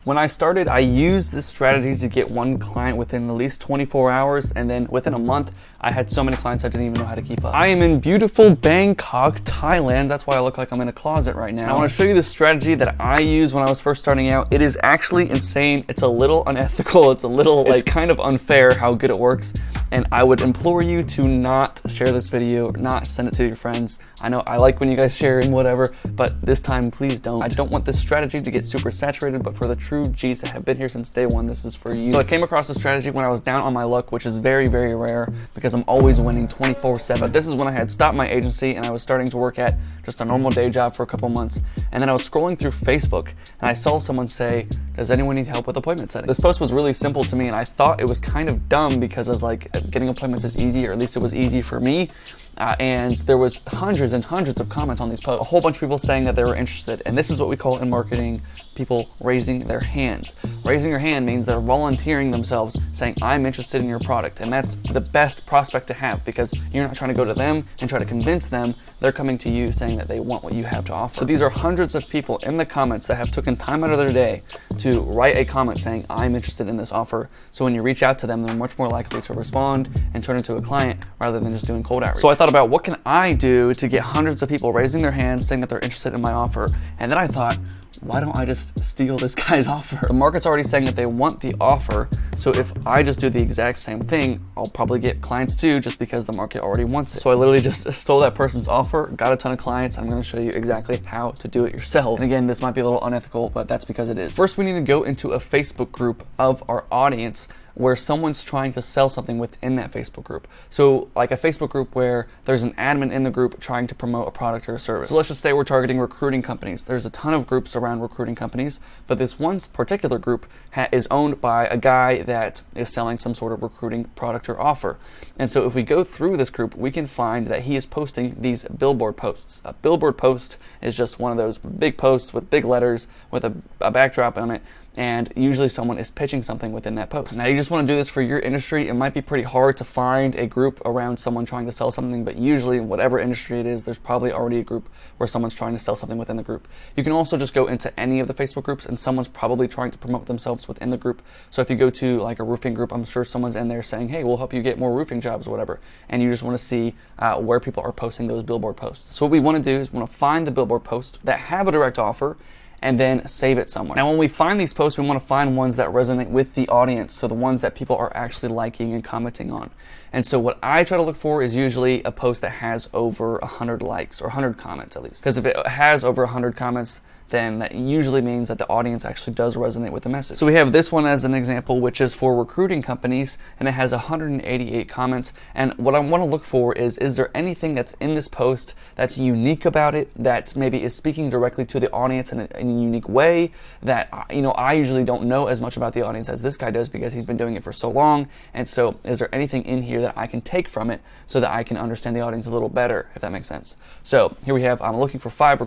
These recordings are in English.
When I started, I used this strategy to get one client within at least 24 hours, and then within a month, I had so many clients I didn't even know how to keep up. I am in beautiful Bangkok, Thailand. That's why I look like I'm in a closet right now. I want to show you the strategy that I used when I was first starting out. It is actually insane. It's a little unethical. It's a little, it's kind of unfair how good it works. And I would implore you to not share this video, not send it to your friends. I know I like when you guys share and whatever, but this time, please don't. I don't want this strategy to get super saturated, but for the true G's that have been here since day one, this is for you. So I came across this strategy when I was down on my luck, which is very, very rare because I'm always winning 24/7. But this is when I had stopped my agency and I was starting to work at just a normal day job for a couple months. And then I was scrolling through Facebook and I saw someone say, does anyone need help with appointment setting? This post was really simple to me and I thought it was kind of dumb because I was like, getting appointments is easy, or at least it was easy for me. And there was hundreds and hundreds of comments on these posts. A whole bunch of people saying that they were interested. And this is what we call in marketing, people raising their hands. Raising your hand means they're volunteering themselves, saying, I'm interested in your product. And that's the best prospect to have because you're not trying to go to them and try to convince them. They're coming to you saying that they want what you have to offer. So these are hundreds of people in the comments that have taken time out of their day to write a comment saying, I'm interested in this offer. So when you reach out to them, they're much more likely to respond and turn into a client rather than just doing cold outreach. So I thought about what can I do to get hundreds of people raising their hands saying that they're interested in my offer. And then I thought, why don't I just steal this guy's offer? The market's already saying that they want the offer. So if I just do the exact same thing, I'll probably get clients too, just because the market already wants it. So I literally just stole that person's offer, got a ton of clients. I'm gonna show you exactly how to do it yourself. And again, this might be a little unethical, but that's because it is. First, we need to go into a Facebook group of our audience where someone's trying to sell something within that Facebook group. So like a Facebook group where there's an admin in the group trying to promote a product or a service. So let's just say we're targeting recruiting companies. There's a ton of groups around recruiting companies, but this one particular group is owned by a guy that is selling some sort of recruiting product or offer. And so if we go through this group, we can find that he is posting these billboard posts. A billboard post is just one of those big posts with big letters with a backdrop on it. And usually someone is pitching something within that post. Now you just want to do this for your industry. It might be pretty hard to find a group around someone trying to sell something, but usually in whatever industry it is, there's probably already a group where someone's trying to sell something within the group. You can also just go into any of the Facebook groups and someone's probably trying to promote themselves within the group. So if you go to like a roofing group, I'm sure someone's in there saying, hey, we'll help you get more roofing jobs or whatever. And you just want to see where people are posting those billboard posts. So what we want to do is we want to find the billboard posts that have a direct offer and then save it somewhere. Now, when we find these posts, we want to find ones that resonate with the audience. So the ones that people are actually liking and commenting on. And so what I try to look for is usually a post that has over 100 likes or 100 comments at least. Because if it has over 100 comments, then that usually means that the audience actually does resonate with the message. So we have this one as an example, which is for recruiting companies, and it has 188 comments. And what I want to look for is there anything that's in this post that's unique about it, that maybe is speaking directly to the audience in a unique way that, I usually don't know as much about the audience as this guy does because he's been doing it for so long. And so is there anything in here that I can take from it so that I can understand the audience a little better, if that makes sense? So here we have, I'm looking for 5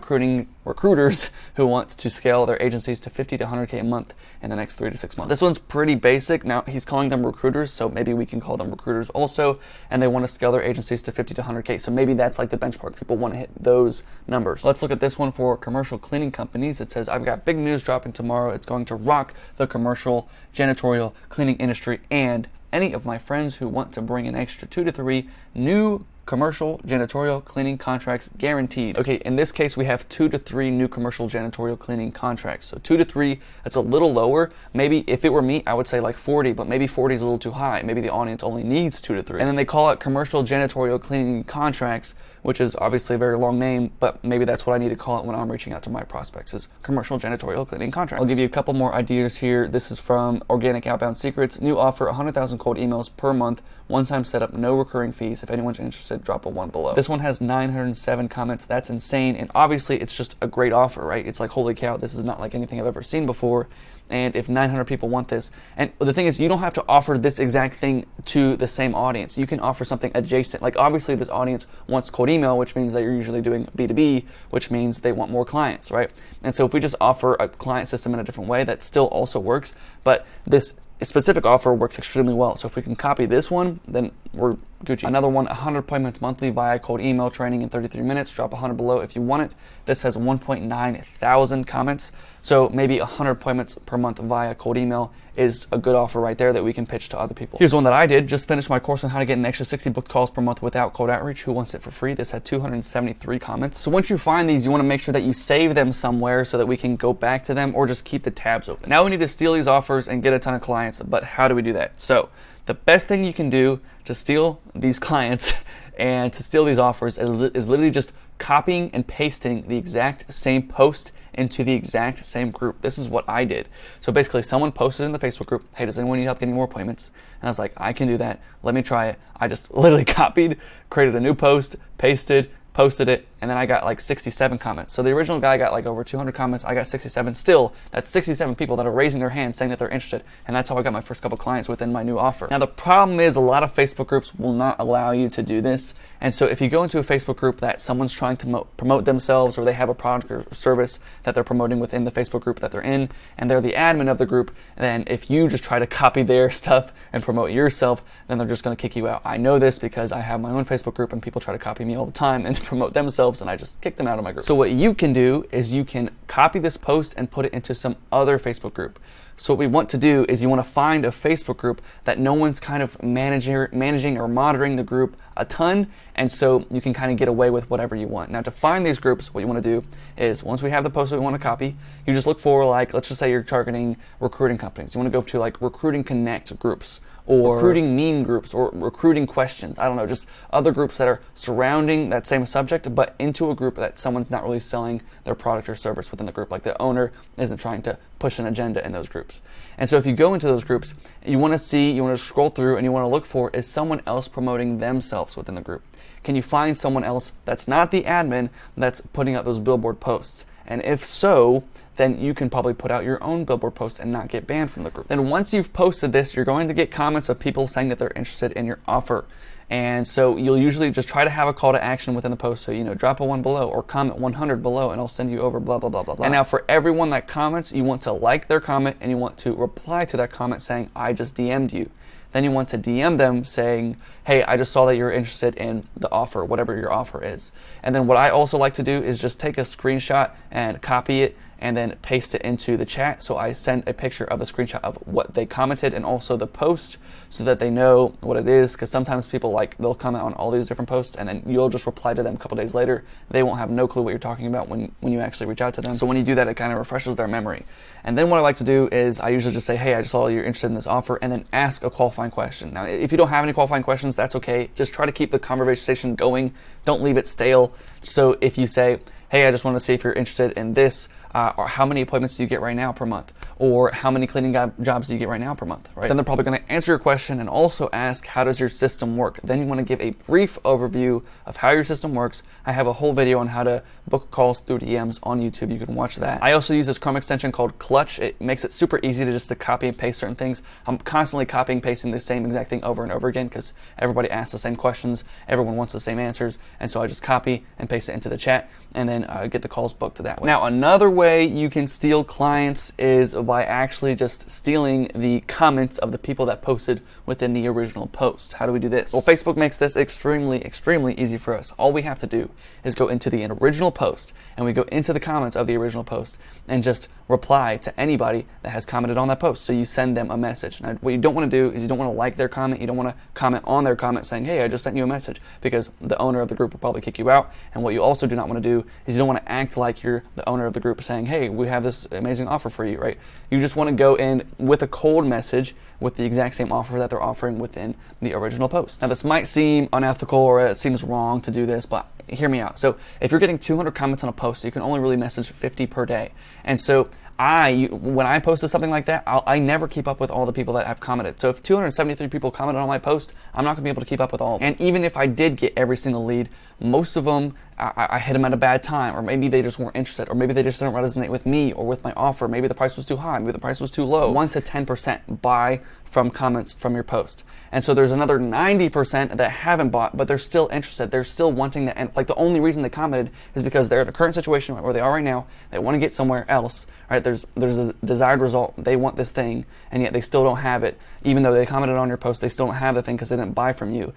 recruiters who want to scale their agencies to 50 to 100K a month in the next 3 to 6 months. This one's pretty basic. Now he's calling them recruiters, so maybe we can call them recruiters also, and they want to scale their agencies to 50 to 100K. So maybe that's like the benchmark. People want to hit those numbers. Let's look at this one for commercial cleaning companies. It says, I've got big news dropping tomorrow. It's going to rock the commercial janitorial cleaning industry, and any of my friends who want to bring an extra 2 to 3 new commercial janitorial cleaning contracts guaranteed. Okay, in this case, we have 2 to 3 new commercial janitorial cleaning contracts. So 2 to 3, that's a little lower. Maybe if it were me, I would say like 40, but maybe 40 is a little too high. Maybe the audience only needs 2 to 3. And then they call it commercial janitorial cleaning contracts, which is obviously a very long name, but maybe that's what I need to call it when I'm reaching out to my prospects, is commercial janitorial cleaning contracts. I'll give you a couple more ideas here. This is from Organic Outbound Secrets. New offer, 100,000 cold emails per month, one-time setup, no recurring fees. If anyone's interested, drop a 1 below. This one has 907 comments. That's insane. And obviously it's just a great offer, right? It's like, holy cow, this is not like anything I've ever seen before. And if 900 people want this, and the thing is, you don't have to offer this exact thing to the same audience. You can offer something adjacent. Like obviously this audience wants cold email, which means that you're usually doing B2B, which means they want more clients, right? And so if we just offer a client system in a different way, that still also works, but this specific offer works extremely well. So if we can copy this one, then we're Gucci. Another one, 100 appointments monthly via cold email training in 33 minutes. Drop 100 below if you want it. This has 1.9 thousand comments. So maybe 100 appointments per month via cold email is a good offer right there that we can pitch to other people. Here's one that I did. Just finished my course on how to get an extra 60 booked calls per month without cold outreach. Who wants it for free? This had 273 comments. So once you find these, you want to make sure that you save them somewhere so that we can go back to them or just keep the tabs open. Now we need to steal these offers and get a ton of clients, but how do we do that? So the best thing you can do to steal these clients and to steal these offers is literally just copying and pasting the exact same post into the exact same group. This is what I did. So basically someone posted in the Facebook group, hey, does anyone need help getting more appointments? And I was like, I can do that. Let me try it. I just literally copied, created a new post, pasted, posted it, and then I got like 67 comments. So the original guy got like over 200 comments. I got 67. Still, that's 67 people that are raising their hands saying that they're interested. And that's how I got my first couple clients within my new offer. Now the problem is a lot of Facebook groups will not allow you to do this. And so if you go into a Facebook group that someone's trying to promote themselves, or they have a product or service that they're promoting within the Facebook group that they're in, and they're the admin of the group, then if you just try to copy their stuff and promote yourself, then they're just going to kick you out. I know this because I have my own Facebook group and people try to copy me all the time and promote themselves, and I just kick them out of my group. So what you can do is you can copy this post and put it into some other Facebook group. So what we want to do is you want to find a Facebook group that no one's kind of managing or monitoring the group a ton, and so you can kind of get away with whatever you want. Now to find these groups, what you want to do is once we have the post that we want to copy, you just look for, like, let's just say you're targeting recruiting companies. You want to go to like recruiting connect groups, or recruiting meme groups, or recruiting questions. I don't know, just other groups that are surrounding that same subject, but into a group that someone's not really selling their product or service within the group. Like the owner isn't trying to push an agenda in those groups. And so if you go into those groups, you want to scroll through and you want to look for, is someone else promoting themselves within the group? Can you find someone else that's not the admin that's putting out those billboard posts? And if so, then you can probably put out your own billboard post and not get banned from the group. Then once you've posted this, you're going to get comments of people saying that they're interested in your offer. And so you'll usually just try to have a call to action within the post. So, drop a 1 below or comment 100 below and I'll send you over blah, blah, blah, blah, blah. And now for everyone that comments, you want to like their comment and you want to reply to that comment saying, I just DM'd you. Then you want to DM them saying, hey, I just saw that you're interested in the offer, whatever your offer is. And then what I also like to do is just take a screenshot and copy it and then paste it into the chat. So I send a picture of a screenshot of what they commented and also the post so that they know what it is. Because sometimes people, they'll comment on all these different posts and then you'll just reply to them a couple days later. They won't have no clue what you're talking about when you actually reach out to them. So when you do that, it kind of refreshes their memory. And then what I like to do is I usually just say, hey, I just saw you're interested in this offer, and then ask a qualifying question. Now, if you don't have any qualifying questions, that's okay. Just try to keep the conversation going. Don't leave it stale. So if you say, hey, I just want to see if you're interested in this, or how many appointments do you get right now per month? Or how many cleaning jobs do you get right now per month, right? Then they're probably going to answer your question and also ask, how does your system work? Then you want to give a brief overview of how your system works. I have a whole video on how to book calls through DMs on YouTube. You can watch that. I also use this Chrome extension called Clutch. It makes it super easy to copy and paste certain things. I'm constantly copying and pasting the same exact thing over and over again because everybody asks the same questions. Everyone wants the same answers. And so I just copy and paste it into the chat and then get the calls booked that way. Now, another way you can steal clients is by actually just stealing the comments of the people that posted within the original post. How do we do this? Well, Facebook makes this extremely, extremely easy for us. All we have to do is go into the original post and we go into the comments of the original post and just reply to anybody that has commented on that post. So you send them a message. Now, what you don't want to do is you don't want to like their comment. You don't want to comment on their comment saying, hey, I just sent you a message, because the owner of the group will probably kick you out. And what you also do not want to do is you don't want to act like you're the owner of the group saying, hey, we have this amazing offer for you, right? You just want to go in with a cold message with the exact same offer that they're offering within the original post. Now, this might seem unethical or it seems wrong to do this, but hear me out. So if you're getting 200 comments on a post, you can only really message 50 per day. And so when I posted something like that, I never keep up with all the people that have commented. So if 273 people commented on my post, I'm not gonna be able to keep up with all of them. And even if I did get every single lead, most of them, I hit them at a bad time, or maybe they just weren't interested, or maybe they just didn't resonate with me or with my offer. Maybe the price was too high, maybe the price was too low. 1 to 10% buy from comments from your post. And so there's another 90% that haven't bought, but they're still interested. They're still wanting that. And like the only reason they commented is because they're in a current situation where they are right now. They want to get somewhere else, right? There's a desired result. They want this thing, and yet they still don't have it. Even though they commented on your post, they still don't have the thing because they didn't buy from you.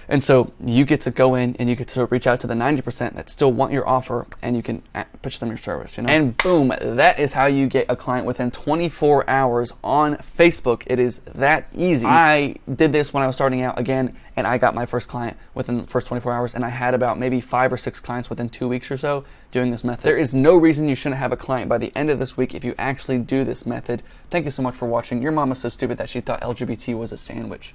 And so you get to go in and you get to reach out to the 90% that still want your offer, and you can pitch them your service, you know? And boom, that is how you get a client within 24 hours on Facebook. It is that easy. I did this when I was starting out again, and I got my first client within the first 24 hours, and I had about maybe 5 or 6 clients within 2 weeks or so doing this method. There is no reason you shouldn't have a client by the end of this week if you actually do this method. Thank you so much for watching. Your mom is so stupid that she thought LGBT was a sandwich.